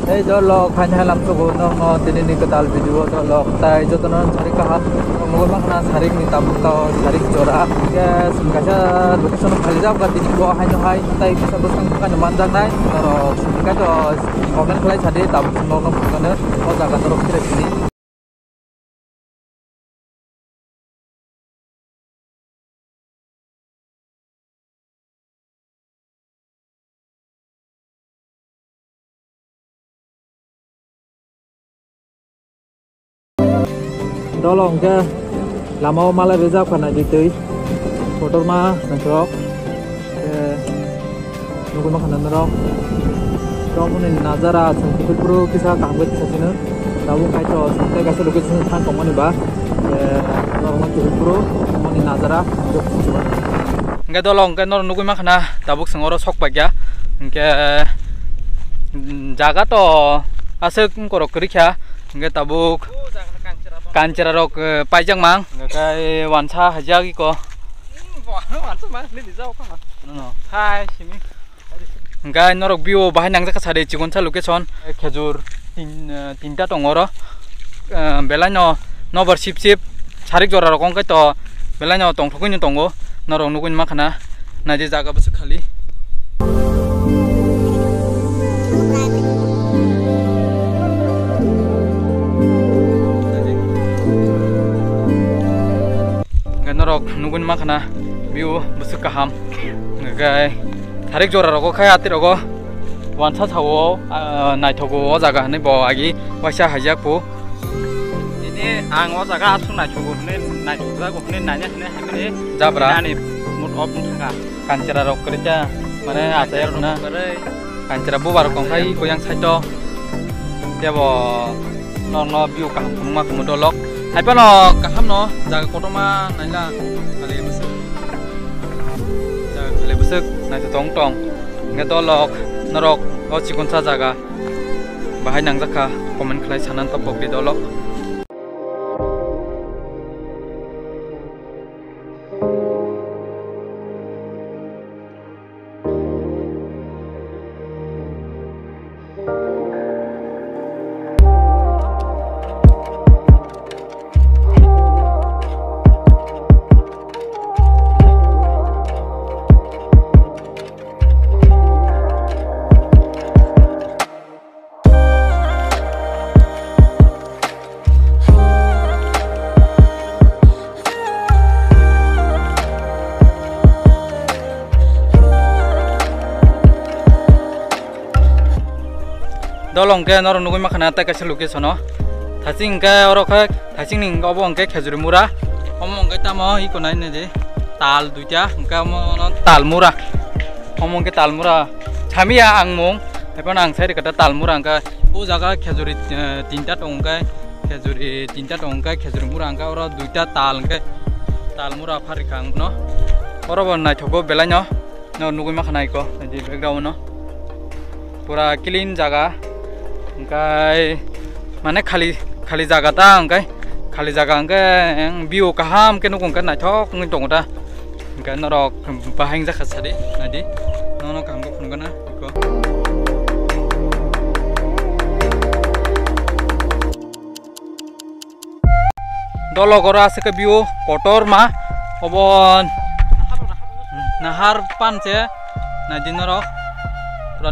Hey jolok hanya lam tu guna no tini ni ketal video jolok tai jotonan cari kahat mungkin makna cari minta minta cari jora ya singkatnya location kali jauh kan tini gua hanya hai tai bisa bersang kan manjang nai terus singkat terus komen kali jadi tabu semua orang bukan oh jangan terus kira sini. Tolong ke lama malah beza karena gitu motor mah nantrok nunggu makan nantrok kamu nih nazara sempit bro kisah kaget kisah sini tahu kayak sampai kasih lokasi kan kamu nih bah orang tuh bro kamu nih nazara nggak tolong kan orang nunggu makan tabuk sengoro sok bagia nggak jaga to asal korok kerja nggak tabuk kancera rok pajang mang kayak wansa aja gitu wansa mang ini bisa apa hai sini enggak norok bio bahan yang saya kasih cikun saya location kejur tinta tongoro belanya nomor sip cari jora rokong itu belanya tong tokunya tonggo norok nungguin makna nanti jaga besok kali norok nungguin makna view besok kaham ngai tarik jora roko kayak hati roko wansa tawo naik togo jaga nih bawa lagi wasya hajak bu ini ang jaga asu naik togo nih nanya nih jabra nih mood off nih kancera rok kerja mana asair na kancera bu baru kongkai goyang sajo dia bawa no view kaham kumma kumudolok hai pa no kaham no jaga kotoma naila kali besok naik tong ngetolok norok oh cikun jaga bahaya nang jaka komen kelai sanan topok di dolok dolong ke norong nunggu makan nata kasih location no tasing ke orang ke tasing nih nggak bohong ke khajuri murah ngomong ke tamu ikut naik nih tal duja nggak mau tal murah ngomong ke tal murah kami ya angmung tapi nang saya dikata tal murah ke jaga khajuri tinta tongkai khajuri murah ke orang duja tal murah farikang no orang naik coba belanya no nunggu makan naik kok di background no pura clean jaga engkai mana kali jaga ta engkai kali jaga engkai yang view kaham ke nukung kan naik ngitung dah engkai norok bahing jaga sadi nadi nono kaham ko pungan na iko dolo gora se ke view kotor ma obon nahar pan se nadi norok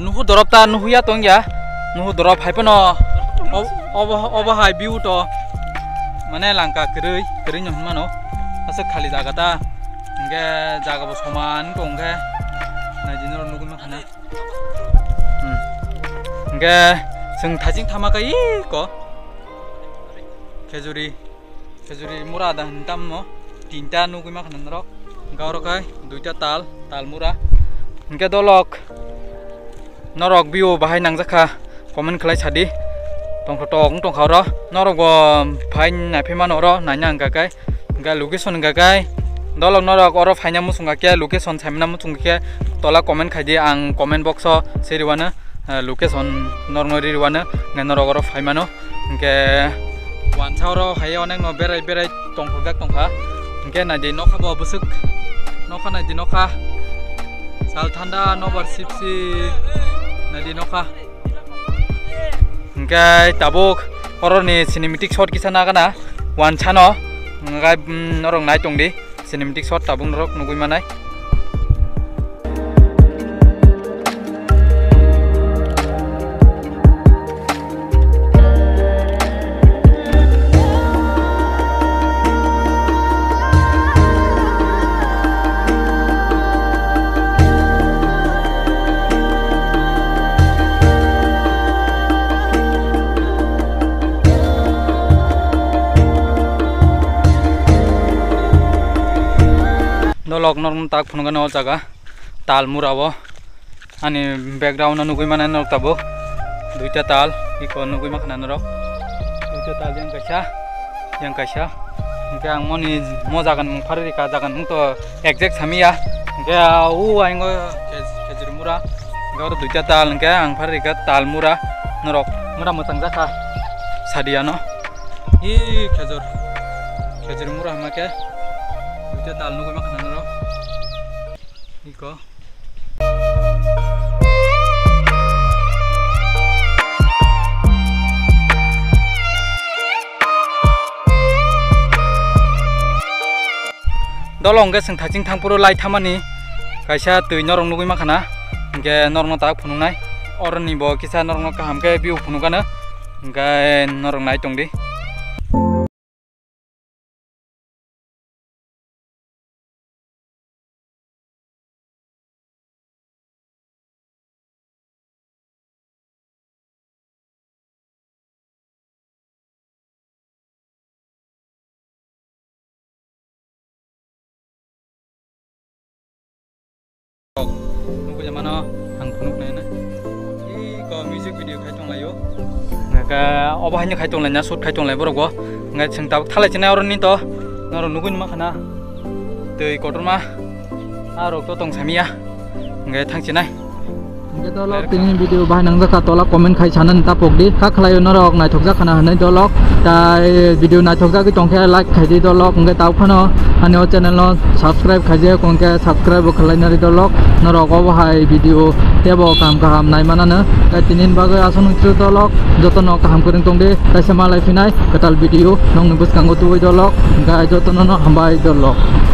nuhu dorop ta nuhu ya tong ya nuhu dorop hai pano oba hai view to mana langka kerui nyom mano asa khali jaga ta nge jaga bo soman ko nge na jinoro nugu ma khana nge sing thajing thamaka i ko khejuri murada hintam mo tinta nugu ma khana norok gauro kai duita tal mura nge dolok norok view bahai nang jaka komen kelai sadi tong kharo norok go phai na phema noro nanya angka kai ga location ga kai dolok norok oro phaina musung ga ke location saimna musung ke tola komen khaidi ang comment box o seriwana location normori riwana nga norok oro phaimano ke wansa oro haye onek no berai tongkha ke na de nokha bo busuk nokha na de nokha sal thanda nobar sipsi nadi nokha Engkai tabuk hororni cinematic shot kisa nagana one chano engkai norong nai tongdi cinematic shot tabung norok nugui manai. Nolok norong tak phungan o jaga tal murabo ani background na nugui mana norok tabo duita tal iko nugui makna norok duita tal yang kaisa engke ang moni mo jagan mung phari ka jagan mung to exact samia engke u aingo kejur mura gor duita tal engke ang phari ka tal mura norok mura motang jaka sadiano I kejur mura make duita tal nugui makna norok iko dolong ge sing thaching thangpuro lai thamani kaisa tui norong nugui makana ge norong tak phunungnai orni bo kisa norong kaham ke view phunugana ge norong nai tongdi nunggu mana ang punuk na ko music video khai tong layo nga oba hanya khai tong lanya shoot khai tong lai borok go nga sing tabuk thalai china orni to naro nugun ma khana tei kotorma aro to tong samia nga thangchinai nge dolok tini video bahai nang jaka tola comment khai chanan ta pokdi kha khlayo norok nai thokja khana hanai dolok tai video nai thokja ki tongkhe like khai di dolok nge taw khano hani o channel no subscribe khai je kongke subscribe khlai nari dolok norok o bahai video tebo kaham nai manana tai tinin bagai ason utru dolok jotono kaham kuring tongde tai sama live finai katal video nong nubus kanggo tuoi dolok ga jotono no hambai dolok